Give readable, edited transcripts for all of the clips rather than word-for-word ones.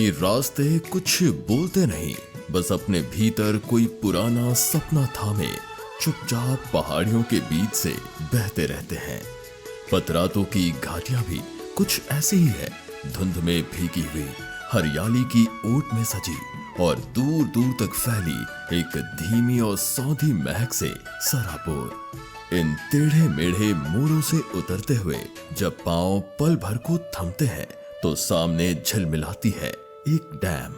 कहीं रास्ते कुछ बोलते नहीं, बस अपने भीतर कोई पुराना सपना थामे चुपचाप पहाड़ियों के बीच से बहते रहते हैं। पतरातू की घाटियां भी कुछ ऐसी ही है, धुंध में भीगी हुई, हरियाली की ओट में सजी और दूर दूर तक फैली एक धीमी और सौंधी महक से सराबोर। इन टेढ़े मेढ़े मोड़ों से उतरते हुए जब पांव पल भर को थमते हैं तो सामने झलमिलाती है एक डैम।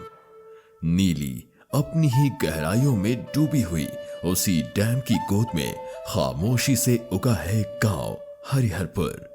नीली अपनी ही गहराइयों में डूबी हुई उसी डैम की गोद में खामोशी से उगा है गांव हरिहरपुर।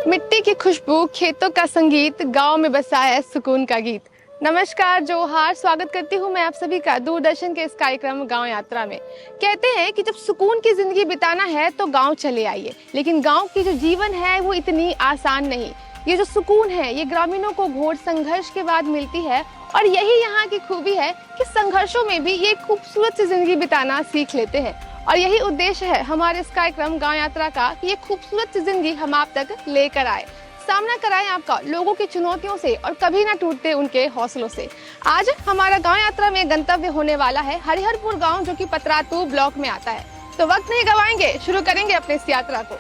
मिट्टी की खुशबू, खेतों का संगीत, गांव में बसा है सुकून का गीत। नमस्कार, जोहार, स्वागत करती हूं मैं आप सभी का दूरदर्शन के इस कार्यक्रम गांव यात्रा में। कहते हैं कि जब सुकून की जिंदगी बिताना है तो गांव चले आइए, लेकिन गांव की जो जीवन है वो इतनी आसान नहीं। ये जो सुकून है ये ग्रामीणों को घोर संघर्ष के बाद मिलती है और यही यहाँ की खूबी है कि संघर्षों में भी ये खूबसूरत सी जिंदगी बिताना सीख लेते हैं। और यही उद्देश्य है हमारे इस कार्यक्रम गांव यात्रा का कि ये खूबसूरत सी जिंदगी हम आप तक लेकर आए, सामना कराएं आपका लोगों की चुनौतियों से और कभी ना टूटते उनके हौसलों से। आज हमारा गांव यात्रा में गंतव्य होने वाला है हरिहरपुर गांव, जो कि पतरातू ब्लॉक में आता है। तो वक्त नहीं गवाएंगे, शुरू करेंगे अपने इस यात्रा को।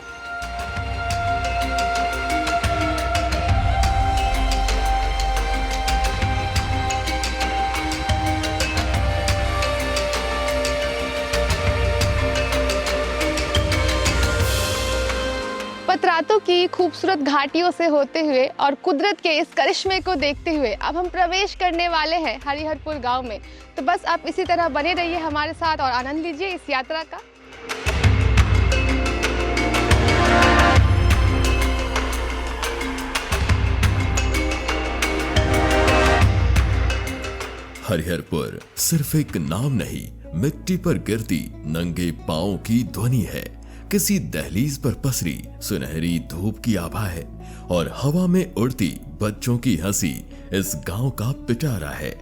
पतरातू की खूबसूरत घाटियों से होते हुए और कुदरत के इस करिश्मे को देखते हुए अब हम प्रवेश करने वाले हैं हरिहरपुर गांव में। तो बस आप इसी तरह बने रहिए हमारे साथ और आनंद लीजिए इस यात्रा का। हरिहरपुर सिर्फ एक नाम नहीं, मिट्टी पर गिरती नंगे पांवों की ध्वनि है। किसी दहलीज पर पसरी सुनहरी धूप की आभा है और हवा में उड़ती बच्चों की हंसी इस गांव का पिटारा है।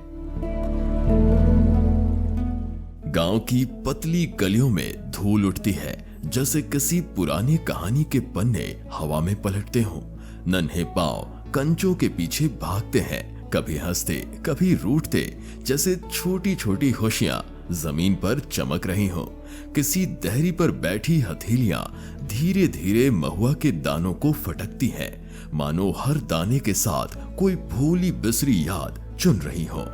गांव की पतली गलियों में धूल उठती है जैसे किसी पुरानी कहानी के पन्ने हवा में पलटते हों। नन्हे पांव कंचों के पीछे भागते हैं, कभी हंसते कभी रूठते, जैसे छोटी छोटी खुशियां जमीन पर चमक रही हो। किसी दहरी पर बैठी हथेलियां धीरे धीरे महुआ के दानों को फटकती हैं, मानो हर दाने के साथ कोई भूली बिसरी याद चुन रही हो।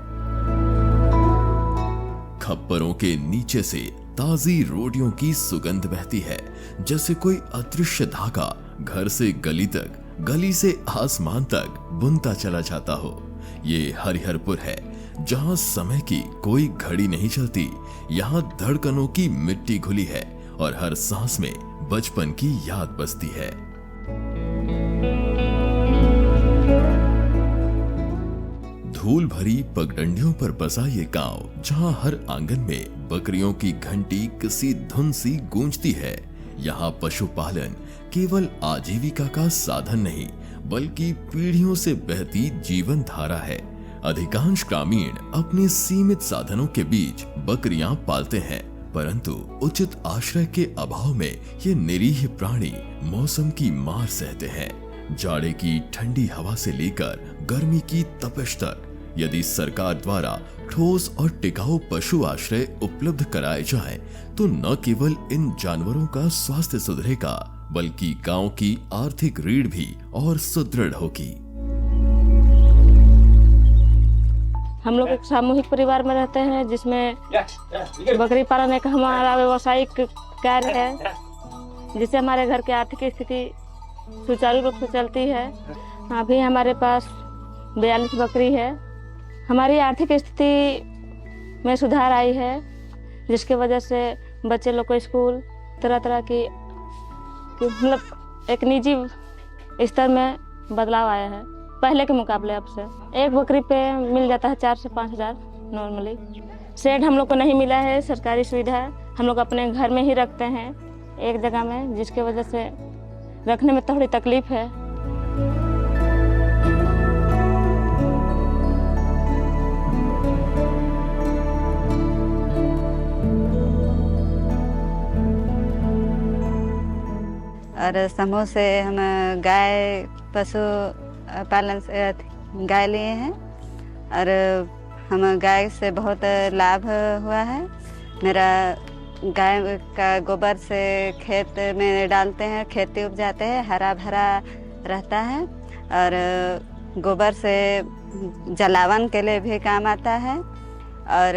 खप्परों के नीचे से ताजी रोटियों की सुगंध बहती है, जैसे कोई अदृश्य धागा घर से गली तक, गली से आसमान तक बुनता चला जाता हो। ये हरिहरपुर है जहां समय की कोई घड़ी नहीं चलती। यहाँ धड़कनों की मिट्टी घुली है और हर सांस में बचपन की याद बसती है। धूल भरी पगडंडियों पर बसा ये गांव, जहां हर आंगन में बकरियों की घंटी किसी धुन सी गूंजती है। यहाँ पशुपालन केवल आजीविका का साधन नहीं, बल्कि पीढ़ियों से बहती जीवन धारा है। अधिकांश ग्रामीण अपने सीमित साधनों के बीच बकरियां पालते हैं, परंतु उचित आश्रय के अभाव में ये निरीह प्राणी मौसम की मार सहते हैं। जाड़े की ठंडी हवा से लेकर गर्मी की तपिश तक यदि सरकार द्वारा ठोस और टिकाऊ पशु आश्रय उपलब्ध कराए जाएं, तो न केवल इन जानवरों का स्वास्थ्य सुधरेगा, बल्कि गांव की आर्थिक रीढ़ भी और सुदृढ़ होगी। हम लोग एक सामूहिक परिवार में रहते हैं, जिसमें बकरी पालन एक हमारा व्यवसायिक कार्य है, जिससे हमारे घर की आर्थिक स्थिति सुचारू रूप से चलती है। अभी हमारे पास 42 बकरी है। हमारी आर्थिक स्थिति में सुधार आई है, जिसकी वजह से बच्चे लोग को स्कूल तरह तरह की मतलब एक निजी स्तर में बदलाव आया है पहले के मुकाबले। अब से एक बकरी पे मिल जाता है 4 से 5 हज़ार नॉर्मली। शेड हम लोग को नहीं मिला है, सरकारी सुविधा हम लोग अपने घर में ही रखते हैं एक जगह में, जिसके वजह से रखने में थोड़ी तकलीफ है। और समूह से हम गाय, पशु पालन से गाय लिए हैं और हम गाय से बहुत लाभ हुआ है। मेरा गाय का गोबर से खेत में डालते हैं, खेती उपजाते हैं, हरा भरा रहता है और गोबर से जलावन के लिए भी काम आता है और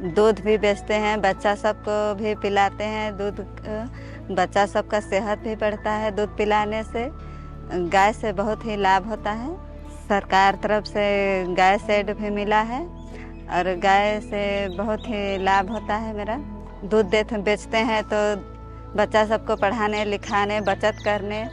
दूध भी बेचते हैं, बच्चा सबको भी पिलाते हैं। दूध बच्चा सबका सेहत भी बढ़ता है दूध पिलाने से। गाय से बहुत ही लाभ होता है। सरकार तरफ से गाय शेड भी मिला है और गाय से बहुत ही लाभ होता है। मेरा दूध बेचते हैं तो बच्चा सबको पढ़ाने लिखाने बचत करने।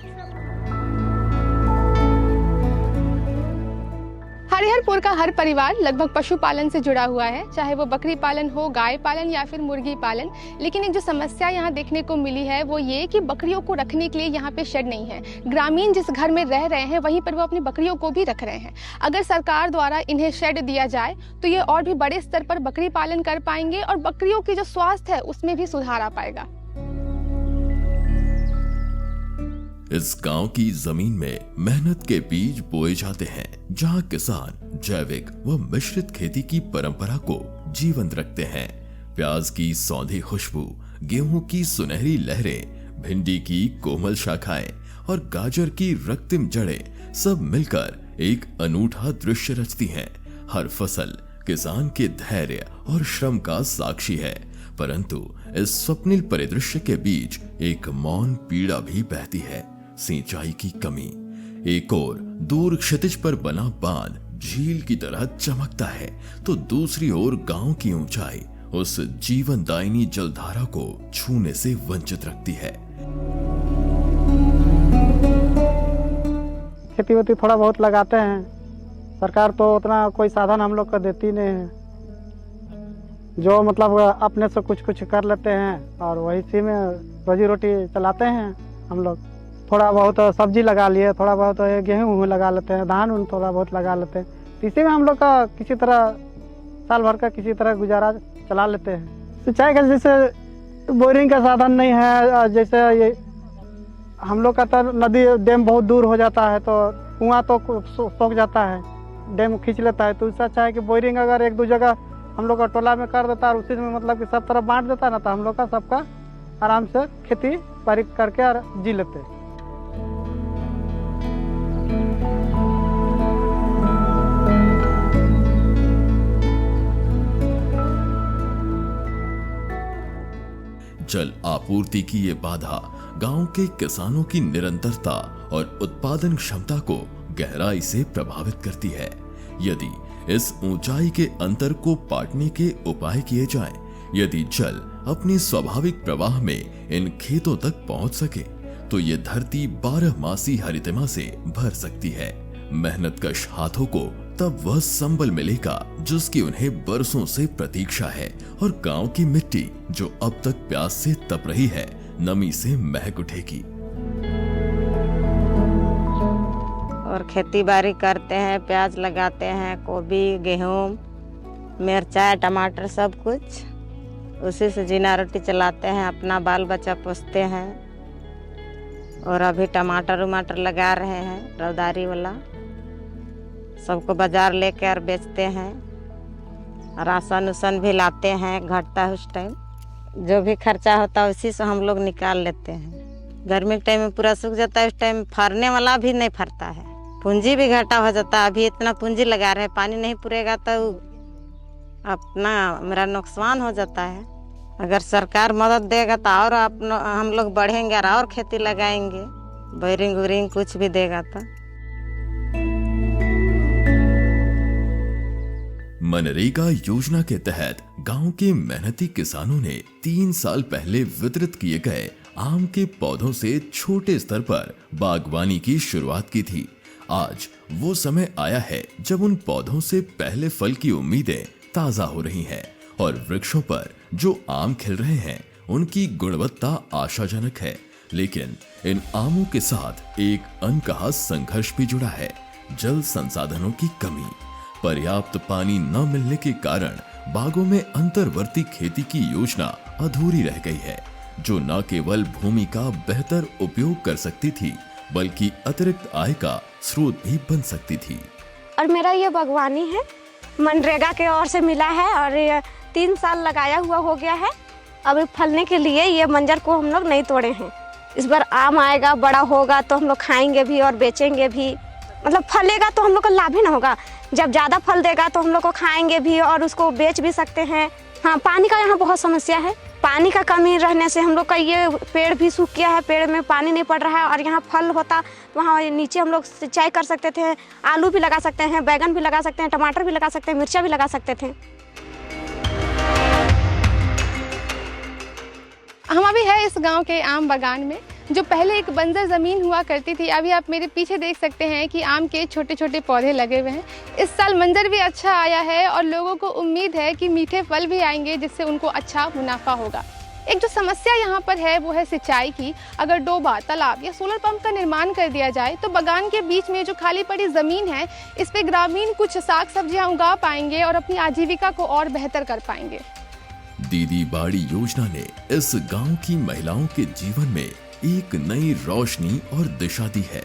हरिहरपुर का हर परिवार लगभग पशुपालन से जुड़ा हुआ है, चाहे वो बकरी पालन हो, गाय पालन या फिर मुर्गी पालन। लेकिन एक जो समस्या यहाँ देखने को मिली है वो ये कि बकरियों को रखने के लिए यहाँ पे शेड नहीं है। ग्रामीण जिस घर में रह रहे हैं वहीं पर वो अपनी बकरियों को भी रख रहे हैं। अगर सरकार द्वारा इन्हें शेड दिया जाए तो ये और भी बड़े स्तर पर बकरी पालन कर पाएंगे और बकरियों की जो स्वास्थ्य है उसमें भी सुधार आ पाएगा। इस गांव की जमीन में मेहनत के बीज बोए जाते हैं, जहां किसान जैविक व मिश्रित खेती की परंपरा को जीवंत रखते हैं। प्याज की सौंधी खुशबू, गेहूं की सुनहरी लहरें, भिंडी की कोमल शाखाएं और गाजर की रक्तिम जड़ें सब मिलकर एक अनूठा दृश्य रचती हैं। हर फसल किसान के धैर्य और श्रम का साक्षी है, परंतु इस स्वप्निल परिदृश्य के बीच एक मौन पीड़ा भी बहती है। सिंचाई की कमी। एक और दूर क्षितिज पर बना बांध झील की तरह चमकता है तो दूसरी ओर गांव की ऊंचाई उस जीवनदायिनी जलधारा को छूने से वंचित रखती है। खेती वेती थोड़ा बहुत लगाते हैं। सरकार तो उतना कोई साधन हम लोग को देती नहीं है। जो मतलब अपने से कुछ कुछ कर लेते हैं और वही सी में रोजी रोटी चलाते हैं हम लोग। थोड़ा बहुत सब्जी लगा लिए, थोड़ा बहुत गेहूँ लगा लेते हैं, धान थोड़ा बहुत लगा लेते हैं। इसी में हम लोग का किसी तरह साल भर का किसी तरह गुजारा चला लेते हैं। सिंचाई का जैसे बोरिंग का साधन नहीं है, जैसे ये हम लोग का तो नदी डैम बहुत दूर हो जाता है तो कुआं तो सूख जाता है, डैम खींच लेता है। तो इससे अच्छा है कि बोरिंग अगर एक दो जगह हम लोग का टोला में कर देता है, उसी में मतलब कि सब तरफ बांट देता है ना, तो हम लोग का सबका आराम से खेती बाड़ी करके और जी लेते हैं। जल आपूर्ति की ये बाधा गांव के किसानों की निरंतरता और उत्पादन क्षमता को गहराई से प्रभावित करती है। यदि इस ऊंचाई के अंतर को पाटने के उपाय किए जाएं, यदि जल अपने स्वाभाविक प्रवाह में इन खेतों तक पहुंच सके तो ये धरती 12 मासी हरितिमा से भर सकती है। मेहनतकश हाथों को तब वह संबल मिलेगा जिसकी उन्हें बरसों से प्रतीक्षा है और गांव की मिट्टी जो अब तक प्यास से तप रही है नमी से महक उठेगी। और खेती बाड़ी करते हैं, प्याज लगाते हैं, गोभी, गेहूं, मिर्चा, टमाटर, सब कुछ उसी से जीना रोटी चलाते हैं, अपना बाल बच्चा पोसते हैं। और अभी टमाटर उमाटर लगा रहे हैं रौदारी वाला, सबको बाजार लेके और बेचते हैं। राशन उसन भी लाते हैं, घटता है उस टाइम जो भी खर्चा होता है उसी से हम लोग निकाल लेते हैं। गर्मी के टाइम में पूरा सूख जाता है, उस टाइम फरने वाला भी नहीं फरता है, पूंजी भी घाटा हो जाता है। अभी इतना पूंजी लगा रहे हैं, पानी नहीं पूरेगा तो अपना मेरा नुकसान हो जाता है। अगर सरकार मदद देगा तो और हम लोग बढ़ेंगे और खेती लगाएंगे, बोरिंग वोरिंग कुछ भी देगा तो। मनरेगा योजना के तहत गांव के मेहनती किसानों ने 3 साल पहले वितरित किए गए आम के पौधों से छोटे स्तर पर बागवानी की शुरुआत की थी। आज वो समय आया है जब उन पौधों से पहले फल की उम्मीदें ताजा हो रही हैं और वृक्षों पर जो आम खिल रहे हैं उनकी गुणवत्ता आशाजनक है। लेकिन इन आमों के साथ एक अनकहा संघर्ष भी जुड़ा है। जल संसाधनों की कमी, पर्याप्त पानी न मिलने के कारण बागों में अंतर्वर्ती खेती की योजना अधूरी रह गई है, जो न केवल भूमि का बेहतर उपयोग कर सकती थी बल्कि अतिरिक्त आय का स्रोत भी बन सकती थी। और मेरा ये बागवानी है, मनरेगा के ओर से मिला है और ये 3 साल लगाया हुआ हो गया है। अभी फलने के लिए ये मंजर को हम लोग नहीं तोड़े हैं। इस बार आम आएगा, बड़ा होगा तो हम लोग खाएंगे भी और बेचेंगे भी। मतलब फलेगा तो हम लोग को लाभ ही ना होगा। जब ज़्यादा फल देगा तो हम लोग को खाएंगे भी और उसको बेच भी सकते हैं। हाँ, पानी का यहाँ बहुत समस्या है। पानी का कमी रहने से हम लोग का ये पेड़ भी सूख गया है, पेड़ में पानी नहीं पड़ रहा है। और यहाँ फल होता तो वहाँ नीचे हम लोग सिंचाई कर सकते थे, आलू भी लगा सकते हैं, बैगन भी लगा सकते हैं, टमाटर भी लगा सकते हैं, मिर्चा भी लगा सकते थे। हम अभी है इस गांव के आम बागान में, जो पहले एक बंजर ज़मीन हुआ करती थी। अभी आप मेरे पीछे देख सकते हैं कि आम के छोटे छोटे पौधे लगे हुए हैं। इस साल मंजर भी अच्छा आया है और लोगों को उम्मीद है कि मीठे फल भी आएंगे, जिससे उनको अच्छा मुनाफा होगा। एक जो समस्या यहाँ पर है वो है सिंचाई की। अगर डोबा, तालाब या सोलर पंप का निर्माण कर दिया जाए तो बागान के बीच में जो खाली पड़ी ज़मीन है, इस पे ग्रामीण कुछ साग सब्जियाँ उगा पाएंगे और अपनी आजीविका को और बेहतर कर पाएंगे। दीदी बाड़ी योजना ने इस गांव की महिलाओं के जीवन में एक नई रोशनी और दिशा दी है।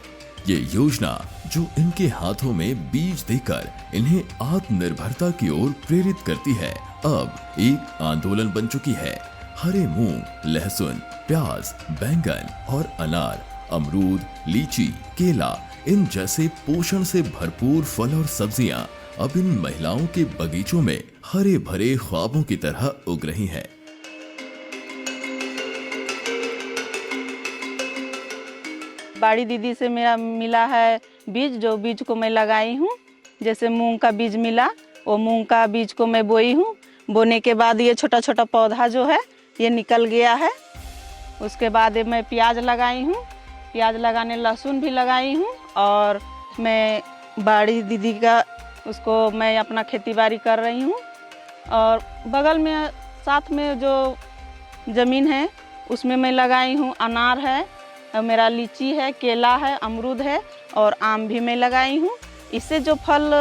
ये योजना जो इनके हाथों में बीज देकर इन्हें आत्मनिर्भरता की ओर प्रेरित करती है, अब एक आंदोलन बन चुकी है। हरे मूंग, लहसुन, प्याज, बैंगन और अनार, अमरूद, लीची, केला, इन जैसे पोषण से भरपूर फल और सब्जियां अब इन महिलाओं के बगीचों में हरे भरे ख्वाबों की तरह उग रही हैं। बाड़ी दीदी से मेरा मिला है बीज, जो बीज को मैं लगाई हूँ। जैसे मूंग का बीज मिला, वो मूंग का बीज को मैं बोई हूँ। बोने के बाद ये छोटा छोटा पौधा जो है ये निकल गया है। उसके बाद मैं प्याज लगाई हूँ, प्याज लगाने लहसुन भी लगाई हूँ। और मैं बाड़ी दीदी का उसको मैं अपना खेती बाड़ी कर रही हूँ। और बगल में साथ में जो ज़मीन है उसमें मैं लगाई हूँ अनार है, मेरा लीची है, केला है, अमरूद है और आम भी मैं लगाई हूँ। इससे जो फल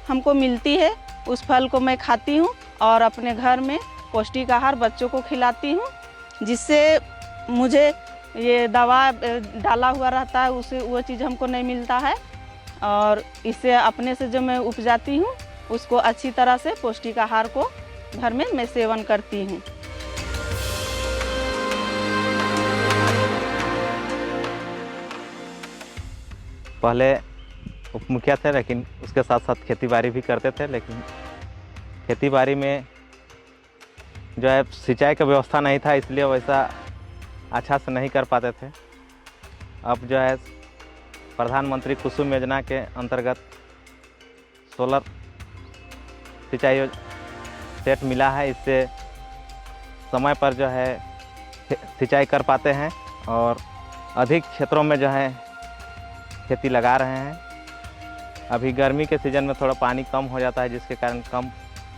हमको मिलती है उस फल को मैं खाती हूँ और अपने घर में पौष्टिक आहार बच्चों को खिलाती हूँ, जिससे मुझे ये दवा डाला हुआ रहता है उसे वो चीज़ हमको नहीं मिलता है। और इससे अपने से जो मैं उपजाती हूँ उसको अच्छी तरह से पौष्टिक आहार को घर में मैं सेवन करती हूँ। पहले उप मुखिया थे, लेकिन उसके साथ साथ खेती बाड़ी भी करते थे। लेकिन खेती बाड़ी में जो है सिंचाई का व्यवस्था नहीं था, इसलिए वैसा अच्छा से नहीं कर पाते थे। अब जो है प्रधानमंत्री कुसुम योजना के अंतर्गत सोलर सिंचाई सेट मिला है। इससे समय पर जो है सिंचाई कर पाते हैं और अधिक क्षेत्रों में जो है खेती लगा रहे हैं। अभी गर्मी के सीज़न में थोड़ा पानी कम हो जाता है, जिसके कारण कम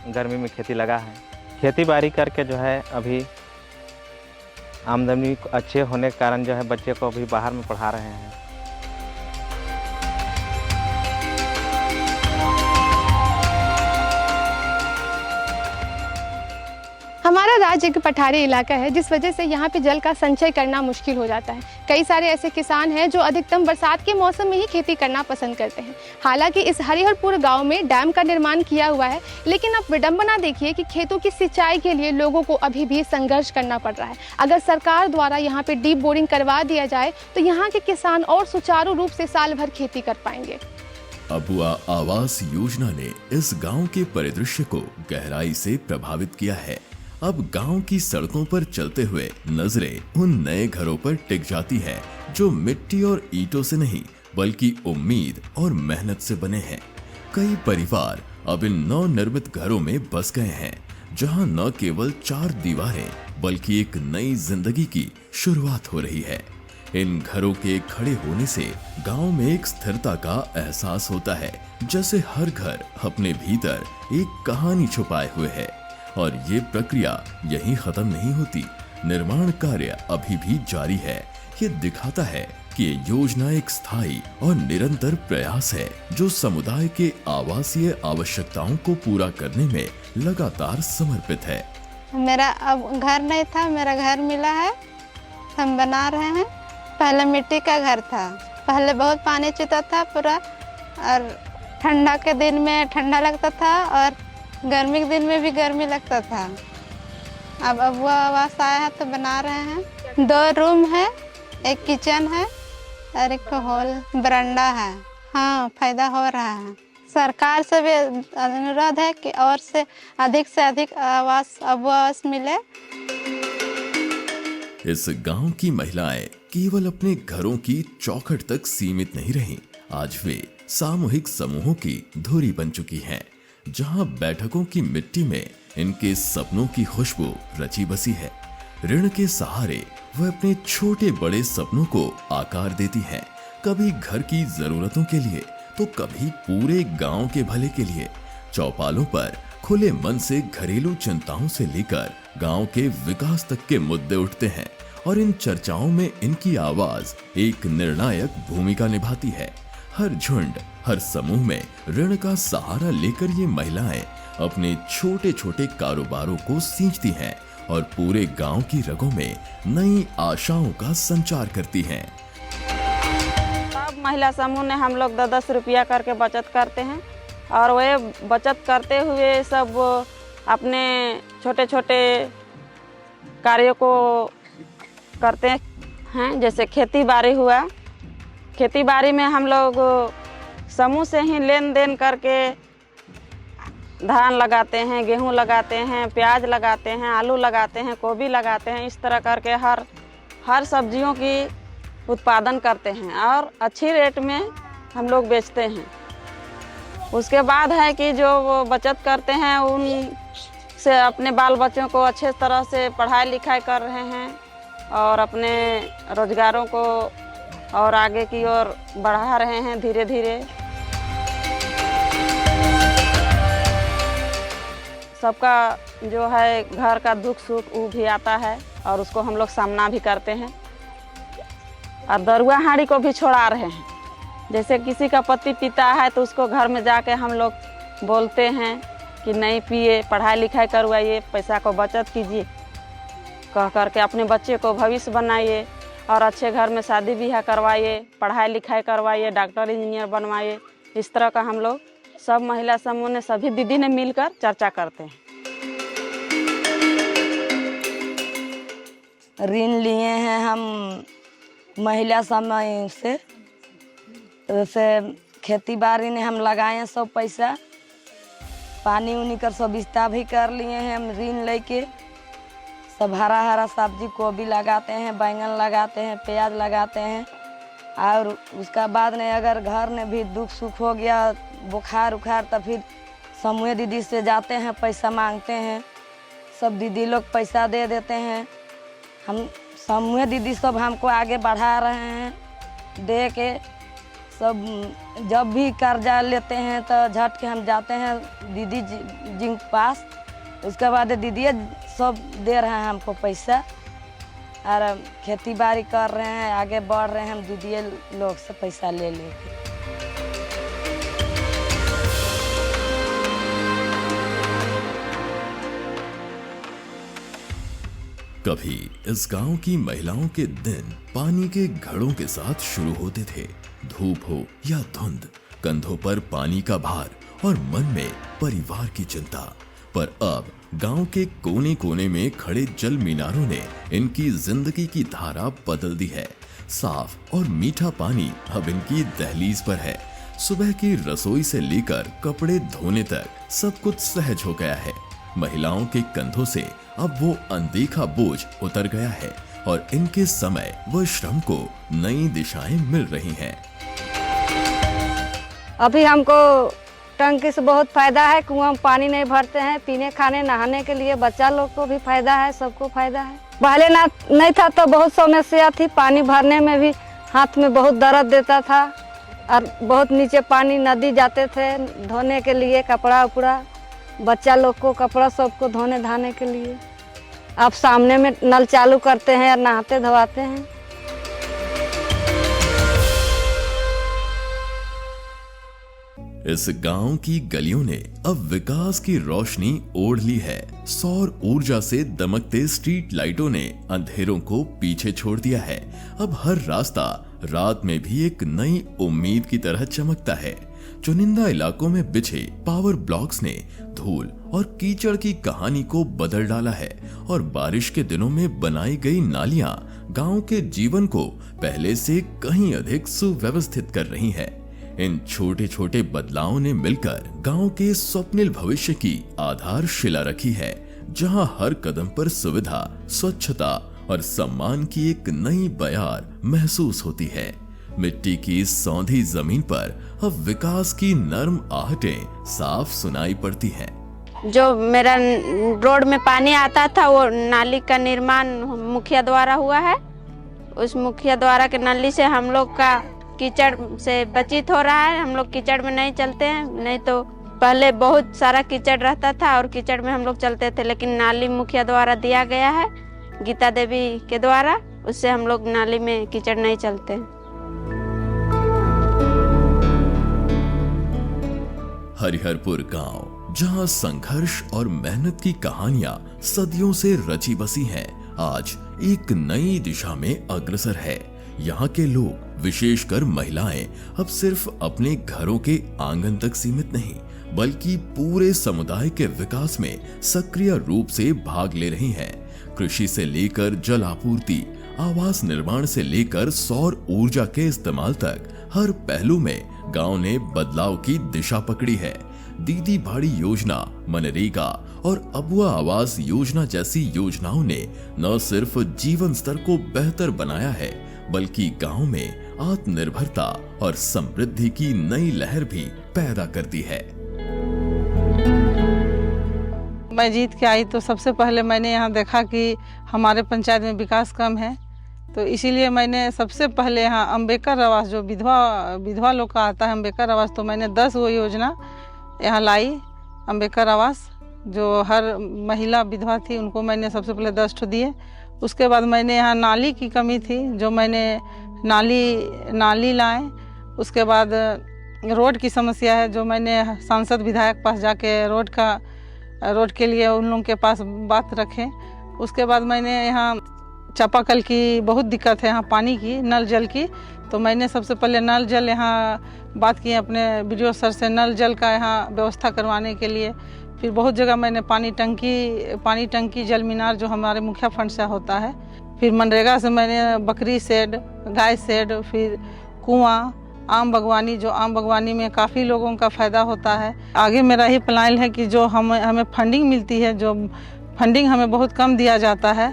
गर्मी में खेती लगा है। खेती बाड़ी करके जो है अभी आमदनी अच्छे होने के कारण जो है बच्चे को अभी बाहर में पढ़ा रहे हैं। हमारा राज्य एक पठारी इलाका है, जिस वजह से यहाँ पे जल का संचय करना मुश्किल हो जाता है। कई सारे ऐसे किसान हैं जो अधिकतम बरसात के मौसम में ही खेती करना पसंद करते हैं। हालांकि इस हरिहरपुर गांव में डैम का निर्माण किया हुआ है, लेकिन अब विडंबना देखिए कि खेतों की सिंचाई के लिए लोगों को अभी भी संघर्ष करना पड़ रहा है। अगर सरकार द्वारा यहाँ पे डीप बोरिंग करवा दिया जाए तो यहाँ के किसान और सुचारू रूप से साल भर खेती कर पाएंगे। अबुआ आवास योजना ने इस गांव के परिदृश्य को गहराई से प्रभावित किया है। अब गांव की सड़कों पर चलते हुए नजरें उन नए घरों पर टिक जाती है जो मिट्टी और ईंटों से नहीं बल्कि उम्मीद और मेहनत से बने हैं। कई परिवार अब इन नवनिर्मित घरों में बस गए हैं, जहां न केवल 4 दीवारें बल्कि एक नई जिंदगी की शुरुआत हो रही है। इन घरों के खड़े होने से गांव में एक स्थिरता का एहसास होता है, जैसे हर घर अपने भीतर एक कहानी छुपाए हुए है। और ये प्रक्रिया यहीं खत्म नहीं होती, निर्माण कार्य अभी भी जारी है। ये दिखाता है कि ये योजना एक स्थायी और निरंतर प्रयास है जो समुदाय के आवासीय आवश्यकताओं को पूरा करने में लगातार समर्पित है। मेरा अब घर नहीं था, मेरा घर मिला है, हम बना रहे हैं। पहले मिट्टी का घर था, पहले बहुत पानी चुता था पूरा, और ठंडा के दिन में ठंडा लगता था और गर्मी के दिन में भी गर्मी लगता था। अब वो आवास आया है तो बना रहे हैं। 2 रूम है, एक किचन है और एक हॉल बरामदा है। हाँ, फायदा हो रहा है। सरकार से भी अनुरोध है कि और से अधिक आवास मिले। इस गांव की महिलाएं केवल अपने घरों की चौखट तक सीमित नहीं रहीं। आज वे सामूहिक समूहों की धुरी बन चुकी हैं, जहां बैठकों की मिट्टी में इनके सपनों की खुशबू रची बसी है। ऋण के सहारे वह अपने छोटे बड़े सपनों को आकार देती हैं, कभी घर की जरूरतों के लिए तो कभी पूरे गांव के भले के लिए। चौपालों पर खुले मन से घरेलू चिंताओं से लेकर गांव के विकास तक के मुद्दे उठते हैं और इन चर्चाओं में इनकी आवाज एक निर्णायक भूमिका निभाती है। हर झुंड, हर समूह में ऋण का सहारा लेकर ये महिलाएं अपने छोटे छोटे कारोबारों को सींचती हैं और पूरे गांव की रगों में नई आशाओं का संचार करती हैं। सब महिला समूह ने हम लोग 10-10 रुपया करके बचत करते हैं और वे बचत करते हुए सब अपने छोटे छोटे कार्यों को करते हैं। जैसे खेती बाड़ी हुआ, खेती बाड़ी में हम लोग समूह से ही लेन देन करके धान लगाते हैं, गेहूं लगाते हैं, प्याज लगाते हैं, आलू लगाते हैं, गोभी लगाते हैं। इस तरह करके हर सब्जियों की उत्पादन करते हैं और अच्छी रेट में हम लोग बेचते हैं। उसके बाद है कि जो वो बचत करते हैं उन से अपने बाल बच्चों को अच्छे तरह से पढ़ाई लिखाई कर रहे हैं और अपने रोजगारों को और आगे की ओर बढ़ा रहे हैं धीरे धीरे। सबका जो है घर का दुख सुख वो भी आता है और उसको हम लोग सामना भी करते हैं और दरुआ हांडी को भी छोड़ा रहे हैं। जैसे किसी का पति पीता है तो उसको घर में जाके हम लोग बोलते हैं कि नहीं पिए, पढ़ाई लिखाई करवाइए, पैसा को बचत कीजिए, कह करके अपने बच्चे को भविष्य बनाइए और अच्छे घर में शादी ब्याह करवाइए, पढ़ाई लिखाई करवाइए, डॉक्टर इंजीनियर बनवाइए। इस तरह का हम लोग सब महिला समूह ने, सभी दीदी ने मिलकर चर्चा करते हैं। ऋण लिए हैं हम महिला समूह से, जैसे खेती बाड़ी ने हम लगाए हैं सब पैसा, पानी उनी कर सब विस्तार भी कर लिए हैं हम ऋण लेके। सब हरा हरा सब्जी गोभी लगाते हैं, बैंगन लगाते हैं, प्याज लगाते हैं और उसका बाद में अगर घर में भी दुख सुख हो गया, बुखार उखार, तो फिर समूह दीदी से जाते हैं, पैसा मांगते हैं। सब दीदी लोग पैसा दे देते हैं। हम समूह दीदी सब हमको आगे बढ़ा रहे हैं, दे के सब जब भी कर्जा लेते हैं तो झट के हम जाते हैं दीदी जी के पास। उसके बाद दीदी सब दे रहे हैं हमको पैसा और खेती बाड़ी कर रहे हैं, आगे बढ़ रहे हैं हम दीदी लोग से पैसा ले लेके। कभी इस गांव की महिलाओं के दिन पानी के घड़ों के साथ शुरू होते थे। धूप हो या धुंध, कंधों पर पानी का भार और मन में परिवार की चिंता। पर अब गांव के कोने कोने में खड़े जल मीनारों ने इनकी जिंदगी की धारा बदल दी है। साफ और मीठा पानी अब इनकी दहलीज पर है। सुबह की रसोई से लेकर कपड़े धोने तक सब कुछ सहज हो गया है। महिलाओं के कंधों से अब वो अनदेखा बोझ उतर गया है और इनके समय व श्रम को नई दिशाएं मिल रही हैं। अभी हमको टंकी से बहुत फायदा है, कुआं में पानी नहीं भरते हैं, पीने खाने नहाने के लिए बच्चा लोग को भी फायदा है, सबको फायदा है। पहले ना नहीं था तो बहुत समस्या थी, पानी भरने में भी हाथ में बहुत दर्द देता था और बहुत नीचे पानी नदी जाते थे धोने के लिए, कपड़ा उपड़ा बच्चा लोग को कपड़ा सबको धोने धाने के लिए। अब सामने में नल चालू करते हैं और नहाते धोवाते हैं। इस गांव की गलियों ने अब विकास की रोशनी ओढ़ ली है। सौर ऊर्जा से दमकते स्ट्रीट लाइटों ने अंधेरों को पीछे छोड़ दिया है। अब हर रास्ता रात में भी एक नई उम्मीद की तरह चमकता है। चुनिंदा इलाकों में बिछे पावर ब्लॉक्स ने धूल और कीचड़ की कहानी को बदल डाला है और बारिश के दिनों में बनाई गई नालियां गांव के जीवन को पहले से कहीं अधिक सुव्यवस्थित कर रही हैं। इन छोटे छोटे बदलावों ने मिलकर गांव के स्वप्निल भविष्य की आधारशिला रखी है, जहां हर कदम पर सुविधा, स्वच्छता और सम्मान की एक नई बयार महसूस होती है। मिट्टी की सौंधी जमीन पर अब विकास की नर्म आहटें साफ सुनाई पड़ती हैं। जो मेरा रोड में पानी आता था वो नाली का निर्माण मुखिया द्वारा हुआ है। उस मुखिया द्वारा के नाली से हम लोग का कीचड़ से बचित हो रहा है। हम लोग कीचड़ में नहीं चलते हैं, नहीं तो पहले बहुत सारा कीचड़ रहता था और कीचड़ में हम लोग चलते थे, लेकिन नाली मुखिया द्वारा दिया गया है गीता देवी के द्वारा, उससे हम लोग नाली में कीचड़ नहीं चलते। हरिहरपुर गांव, जहां संघर्ष और मेहनत की कहानियां सदियों से रची बसी हैं, आज एक नई दिशा में अग्रसर है। यहाँ के लोग, विशेषकर महिलाएं, अब सिर्फ अपने घरों के आंगन तक सीमित नहीं, बल्कि पूरे समुदाय के विकास में सक्रिय रूप से भाग ले रही हैं। कृषि से लेकर जल आपूर्ति, आवास निर्माण से लेकर सौर ऊर्जा के इस्तेमाल तक हर पहलू में गांव ने बदलाव की दिशा पकड़ी है। दीदी बाड़ी योजना, मनरेगा और अबुआ आवास योजना जैसी योजनाओं ने न सिर्फ जीवन स्तर को बेहतर बनाया है, बल्कि गांव में आत्मनिर्भरता और समृद्धि की नई लहर भी पैदा करती है। मैं जीत के आई तो सबसे पहले मैंने यहाँ देखा कि हमारे पंचायत में विकास कम है, तो इसीलिए मैंने सबसे पहले यहाँ अम्बेडकर आवास, जो विधवा लोग का आता है अम्बेडकर आवास, तो मैंने 10 वो योजना यहाँ लाई। अम्बेडकर आवास जो हर महिला विधवा थी उनको मैंने सबसे पहले 10 ठो दिए। उसके बाद मैंने यहाँ नाली की कमी थी, जो मैंने नाली लाए। उसके बाद रोड की समस्या है, जो मैंने सांसद विधायक पास जाके रोड के लिए उन लोगों के पास बात रखे। उसके बाद मैंने यहाँ चापाकल की बहुत दिक्कत है, यहाँ पानी की, नल जल की, तो मैंने सबसे पहले नल जल यहाँ बात की अपने BDO सर से, नल जल का यहाँ व्यवस्था करवाने के लिए। फिर बहुत जगह मैंने पानी टंकी जल मीनार जो हमारे मुखिया फंड से होता है। फिर मनरेगा से मैंने बकरी शेड, गाय शेड, फिर कुआं, आम बागवानी, जो आम बागवानी में काफ़ी लोगों का फ़ायदा होता है। आगे मेरा ही प्लान है कि जो हमें फंडिंग मिलती है, जो फंडिंग हमें बहुत कम दिया जाता है,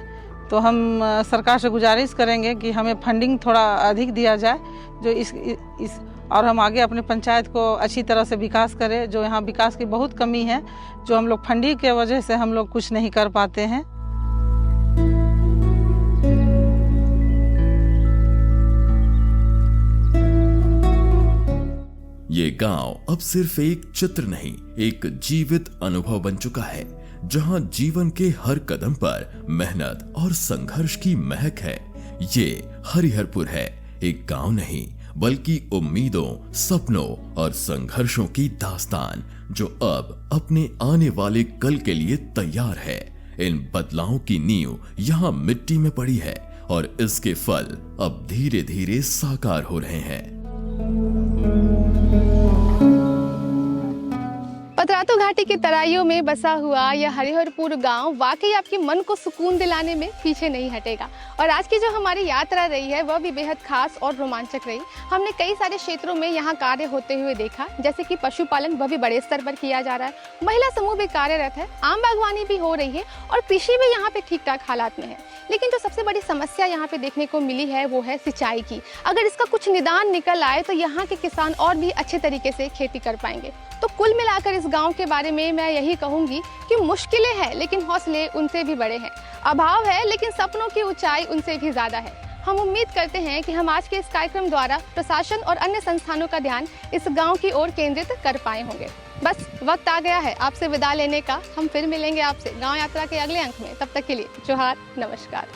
तो हम सरकार से गुजारिश करेंगे कि हमें फंडिंग थोड़ा अधिक दिया जाए, जो इस और हम आगे अपने पंचायत को अच्छी तरह से विकास करें। जो यहाँ विकास की बहुत कमी है, जो हम लोग फंडिंग के वजह से हम लोग कुछ नहीं कर पाते हैं। ये गांव अब सिर्फ एक चित्र नहीं, एक जीवित अनुभव बन चुका है, जहां जीवन के हर कदम पर मेहनत और संघर्ष की महक है। ये हरिहरपुर है, एक गांव नहीं, बल्कि उम्मीदों, सपनों और संघर्षों की दास्तान, जो अब अपने आने वाले कल के लिए तैयार है। इन बदलावों की नींव यहाँ मिट्टी में पड़ी है और इसके फल अब धीरे धीरे साकार हो रहे हैं। पतरातू घाटी की तराइयों में बसा हुआ यह हरिहरपुर गांव वाकई आपके मन को सुकून दिलाने में पीछे नहीं हटेगा। और आज की जो हमारी यात्रा रही है वह भी बेहद खास और रोमांचक रही। हमने कई सारे क्षेत्रों में यहाँ कार्य होते हुए देखा, जैसे कि पशुपालन, वह भी बड़े स्तर पर किया जा रहा है, महिला समूह भी कार्यरत है, आम बागवानी भी हो रही है और कृषि भी यहाँ पे ठीक ठाक हालात में है। लेकिन जो सबसे बड़ी समस्या यहाँ पे देखने को मिली है वो है सिंचाई की। अगर इसका कुछ निदान निकल आए तो यहाँ के किसान और भी अच्छे तरीके से खेती कर पाएंगे। तो कुल मिलाकर इस गांव के बारे में मैं यही कहूंगी कि मुश्किलें हैं लेकिन हौसले उनसे भी बड़े हैं, अभाव है लेकिन सपनों की ऊंचाई उनसे भी ज्यादा है। हम उम्मीद करते हैं कि हम आज के इस कार्यक्रम द्वारा प्रशासन और अन्य संस्थानों का ध्यान इस गांव की ओर केंद्रित कर पाए होंगे। बस वक्त आ गया है आपसे विदा लेने का। हम फिर मिलेंगे आपसे गांव यात्रा के अगले अंक में। तब तक के लिए जोहार, नमस्कार।